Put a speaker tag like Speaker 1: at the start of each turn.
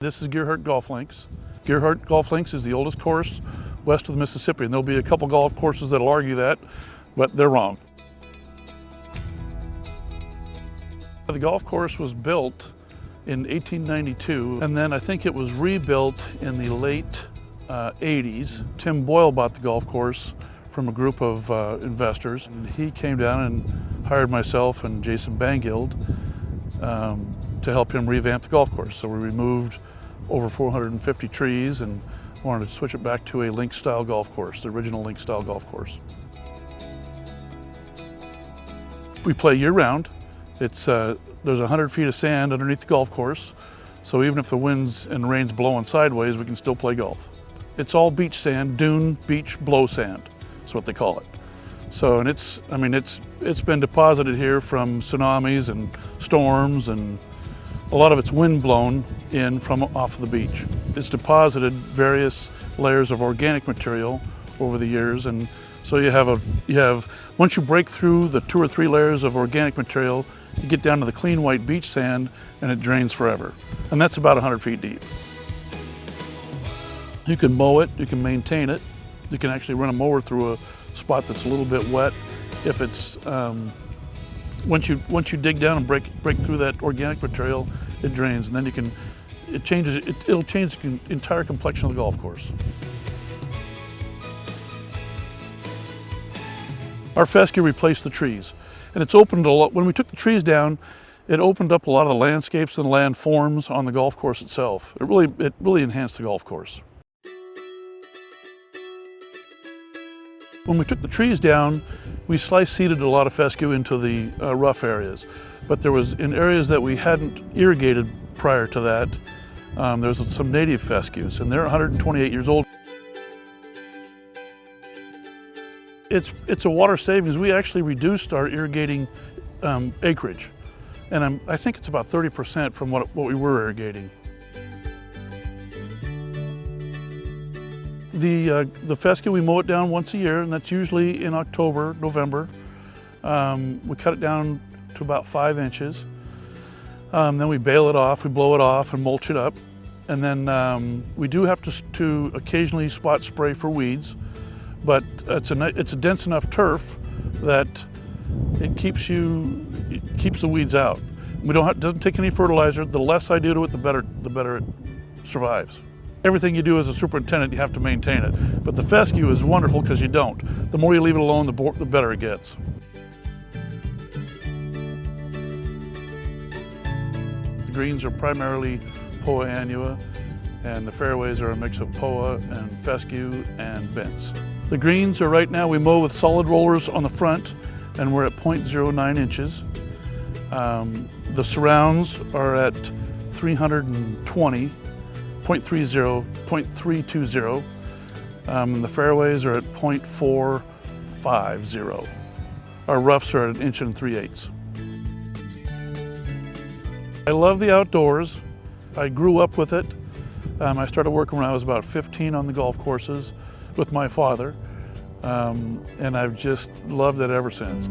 Speaker 1: This is Gearhart Golf Links. Gearhart Golf Links is the oldest course west of the Mississippi, and there'll be a couple golf courses that'll argue that, but they're wrong. The golf course was built in 1892, and then I think it was rebuilt in the late 80s. Tim Boyle bought the golf course from a group of investors, and he came down and hired myself and Jason Bangild to help him revamp the golf course. So we removed over 450 trees and wanted to switch it back to a link style golf course, the original link style golf course. We play year round. There's 100 feet of sand underneath the golf course, so even if the winds and rain's blowing sideways, we can still play golf. It's all beach sand, dune, beach, blow sand. That's what they call it. So, and it's been deposited here from tsunamis and storms, and a lot of it's wind blown in from off the beach. It's deposited various layers of organic material over the years, and so you have once you break through the 2 or 3 layers of organic material, you get down to the clean white beach sand, and it drains forever. And that's about 100 feet deep. You can mow it, you can maintain it. You can actually run a mower through a spot that's a little bit wet. If it's once you dig down and break through that organic material, it drains, and then it'll change the entire complexion of the golf course. Our fescue replaced the trees, and it's opened a lot. When we took the trees down, it opened up a lot of the landscapes and landforms on the golf course itself. It really enhanced the golf course. When we took the trees down, we slice seeded a lot of fescue into the rough areas. But there was, in areas that we hadn't irrigated prior to that, there was some native fescues, and they're 128 years old. It's a water savings. We actually reduced our irrigating acreage, and I think it's about 30% from what we were irrigating. The fescue, we mow it down once a year, and that's usually in October, November. We cut it down to about 5 inches. Then we bale it off, we blow it off and mulch it up. And then we do have to occasionally spot spray for weeds, but it's a dense enough turf that it keeps the weeds out. It doesn't take any fertilizer. The less I do to it, the better it survives. Everything you do as a superintendent, you have to maintain it. But the fescue is wonderful because you don't. The more you leave it alone, the better it gets. The greens are primarily Poa annua, and the fairways are a mix of Poa and fescue and bents. The greens are right now, we mow with solid rollers on the front, and we're at 0.09 inches. The surrounds are at 320. 0.30, 0.320, and the fairways are at 0.450. Our roughs are at 1 3/8 inches. I love the outdoors. I grew up with it. I started working when I was about 15 on the golf courses with my father, and I've just loved it ever since.